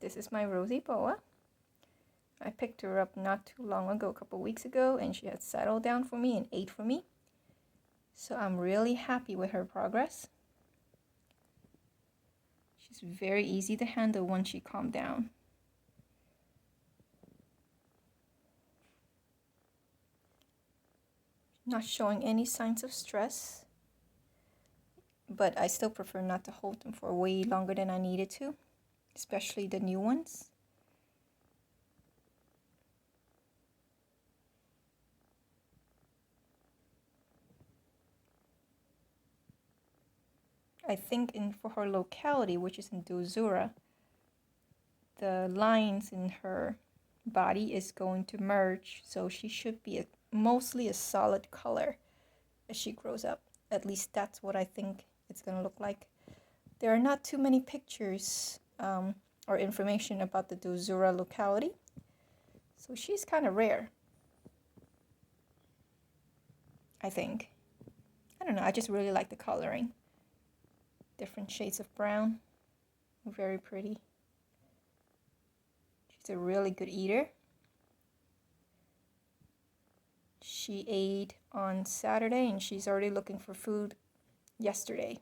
This is my Rosy boa. I picked her up not too long ago, a couple weeks ago, and she had settled down for me and ate for me. So I'm really happy with her progress. She's very easy to handle once she calmed down. Not showing any signs of stress, but I still prefer not to hold them for way longer than I needed to, especially the new ones. I think for her locality, which is in Dozura, the lines in her body is going to merge, so she should be mostly a solid color as she grows up. At least that's what I think it's going to look like. There are not too many pictures or information about the Dozura locality, so she's kind of rare, I think. I don't know, I just really like the coloring. Different shades of brown, very pretty. She's a really good eater. She ate on Saturday and she's already looking for food yesterday.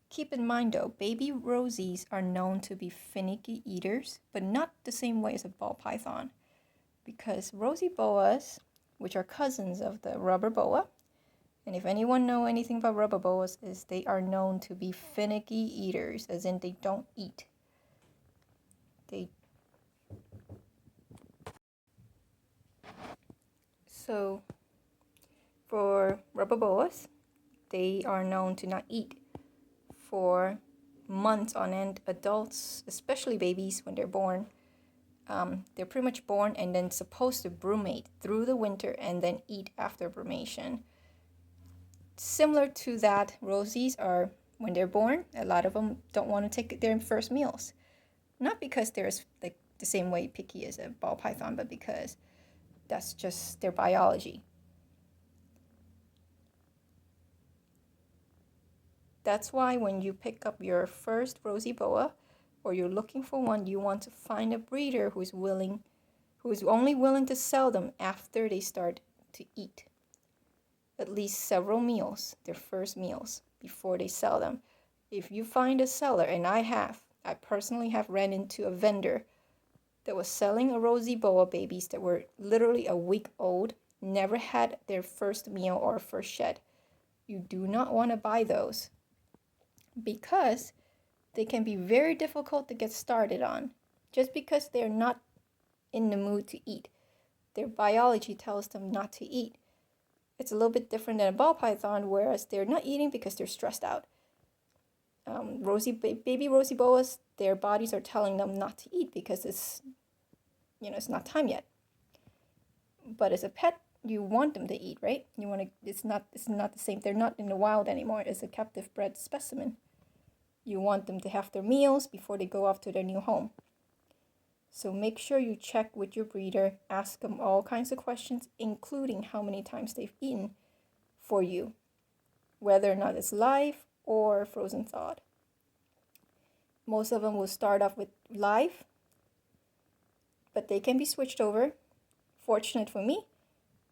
Keep in mind though, baby Rosies are known to be finicky eaters, but not the same way as a ball python. Because Rosy boas, which are cousins of the rubber boa, and if anyone know anything about rubber boas, is they are known to be finicky eaters, as in they don't eat. So for rubber boas, they are known to not eat for months on end. Adults, especially babies when they're born, they're pretty much born and then supposed to brumate through the winter and then eat after brumation. Similar to that, Rosies are, when they're born, a lot of them don't want to take their first meals. Not because they're like the same way picky as a ball python, but because that's just their biology. That's why when you pick up your first Rosy boa, or you're looking for one, you want to find a breeder who's only willing to sell them after they start to eat. At least several meals, their first meals, before they sell them. If you find a seller, and I personally have ran into a vendor that was selling a Rosy boa babies that were literally a week old, never had their first meal or first shed. You do not want to buy those because they can be very difficult to get started on just because they're not in the mood to eat. Their biology tells them not to eat. It's a little bit different than a ball python, whereas they're not eating because they're stressed out. Baby Rosy boas, their bodies are telling them not to eat because it's not time yet. But as a pet, you want them to eat, right? It's not the same. They're not in the wild anymore as a captive bred specimen. You want them to have their meals before they go off to their new home. So make sure you check with your breeder, ask them all kinds of questions, including how many times they've eaten for you, whether or not it's live or frozen thawed. Most of them will start off with live, but they can be switched over. Fortunate for me,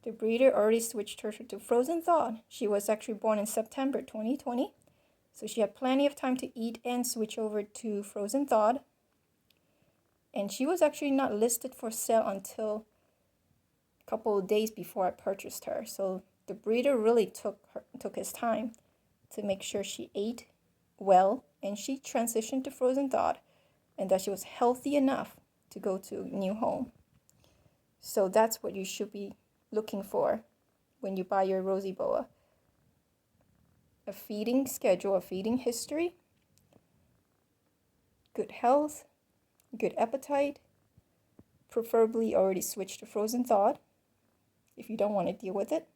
the breeder already switched her to frozen thawed. She was actually born in September 2020, so she had plenty of time to eat and switch over to frozen thawed. And she was actually not listed for sale until a couple of days before I purchased her. So the breeder really took his time to make sure she ate well and she transitioned to frozen thawed and that she was healthy enough to go to a new home. So that's what you should be looking for when you buy your Rosy boa. A feeding schedule, a feeding history, good health, good appetite, preferably already switched to frozen thawed if you don't want to deal with it.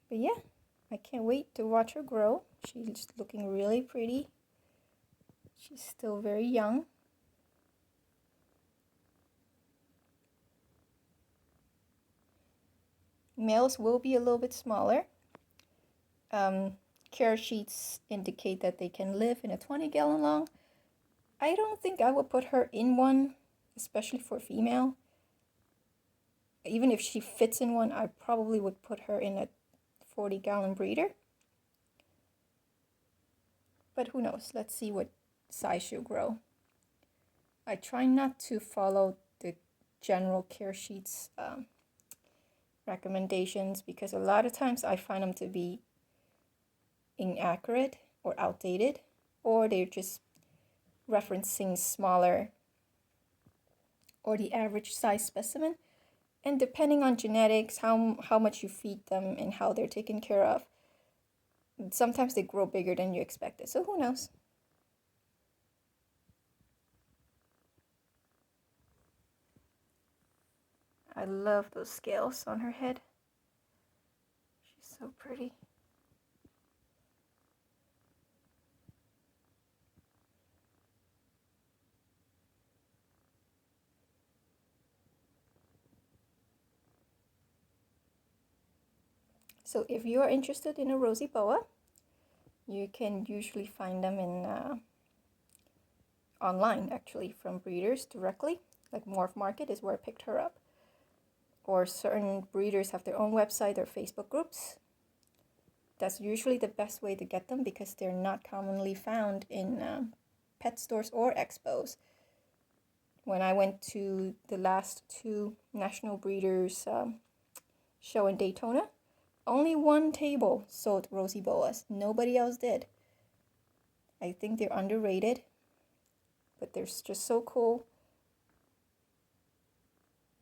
But yeah, I can't wait to watch her grow. She's looking really pretty. She's still very young. Males will be a little bit smaller, care sheets indicate that they can live in a 20-gallon long. I don't think I would put her in one, especially for female. Even if she fits in one, I probably would put her in a 40-gallon breeder. But who knows? Let's see what size she'll grow. I try not to follow the general care sheets recommendations because a lot of times I find them to be inaccurate or outdated, or they're just referencing smaller or the average size specimen. And depending on genetics, how much you feed them and how they're taken care of, sometimes they grow bigger than you expected. So who knows? I love those scales on her head. She's so pretty. So if you are interested in a rosy boa, you can usually find them in online, actually, from breeders directly. Like Morph Market is where I picked her up. Or certain breeders have their own website or Facebook groups. That's usually the best way to get them because they're not commonly found in pet stores or expos. When I went to the last two National Breeders show in Daytona, only one table sold rosy boas. Nobody else did. I think they're underrated, but they're just so cool.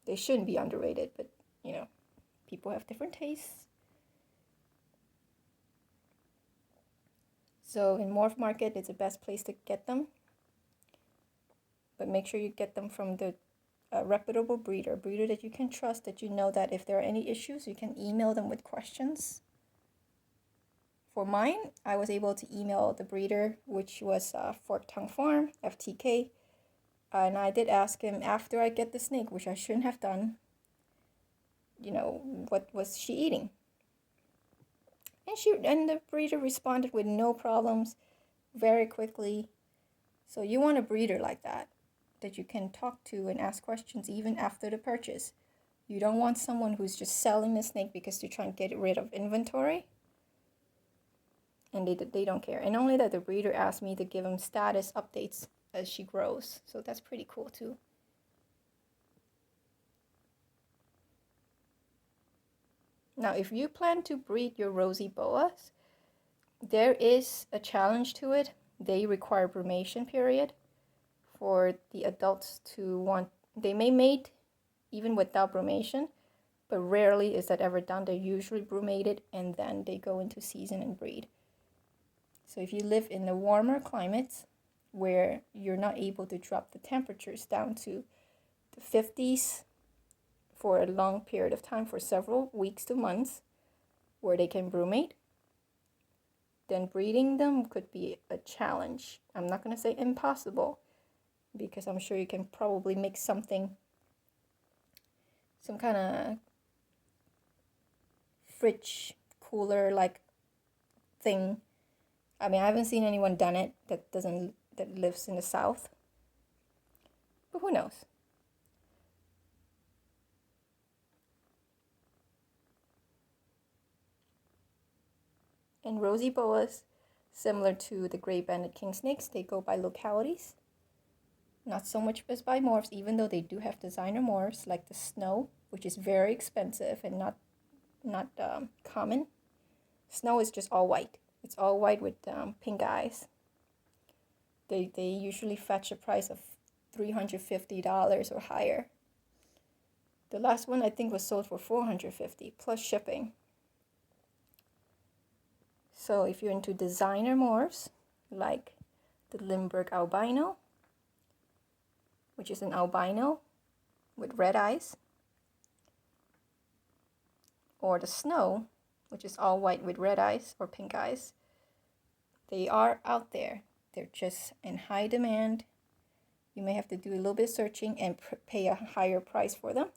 They shouldn't be underrated, but you know, people have different tastes. So in Morph Market, it's the best place to get them. But make sure you get them from the reputable breeder that you can trust, that you know that if there are any issues, you can email them with questions. For mine, I was able to email the breeder, which was Fork Tongue Farm, FTK, and I did ask him after I get the snake, which I shouldn't have done, you know, what was she eating? And the breeder responded with no problems, very quickly. So you want a breeder like that you can talk to and ask questions even after the purchase. You don't want someone who's just selling the snake because they're trying to get rid of inventory. And they don't care. And only that the breeder asked me to give him status updates as she grows. So that's pretty cool too. Now, if you plan to breed your rosy boas, there is a challenge to it. They require brumation period for the adults to want. They may mate even without brumation, but rarely is that ever done. They're usually brumated and then they go into season and breed. So if you live in the warmer climates where you're not able to drop the temperatures down to the 50s for a long period of time, for several weeks to months, where they can brumate, then breeding them could be a challenge. I'm not going to say impossible, because I'm sure you can probably make something, some kind of fridge cooler like thing. I mean, I haven't seen anyone done it that lives in the South, but who knows? And rosy boas, similar to the gray banded king snakes, they go by localities. Not so much as by morphs, even though they do have designer morphs like the snow, which is very expensive and not common. Snow is just all white. It's all white with pink eyes. They usually fetch a price of $350 or higher. The last one I think was sold for $450 plus shipping. So if you're into designer morphs, like the Limburg albino, which is an albino with red eyes, or the snow, which is all white with red eyes or pink eyes, they are out there. They're just in high demand. You may have to do a little bit of searching and pay a higher price for them.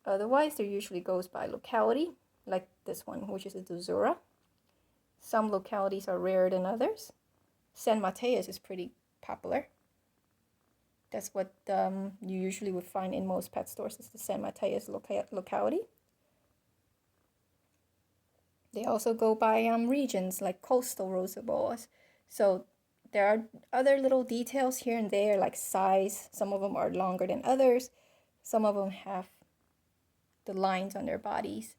Otherwise, there usually goes by locality, like this one, which is a Dozura. Some localities are rarer than others. San Mateus is pretty popular. That's what you usually would find in most pet stores, is the San Mateus locality. They also go by regions, like coastal Rosy boas. So there are other little details here and there, like size. Some of them are longer than others. Some of them have the lines on their bodies,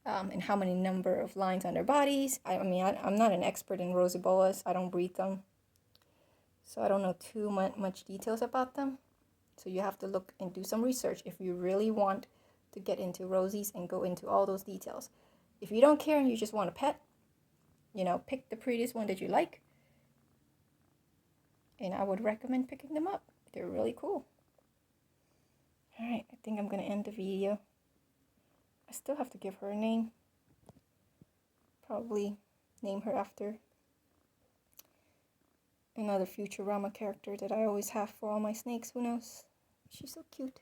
and how many number of lines on their bodies. I'm not an expert in Rosy boas. I don't breed them, so I don't know too much details about them. So you have to look and do some research if you really want to get into rosies and go into all those details. If you don't care and you just want a pet, pick the prettiest one that you like. And I would recommend picking them up. They're really cool. Alright, I think I'm going to end the video. I still have to give her a name. Probably name her after another Futurama character that I always have for all my snakes. Who knows? She's so cute.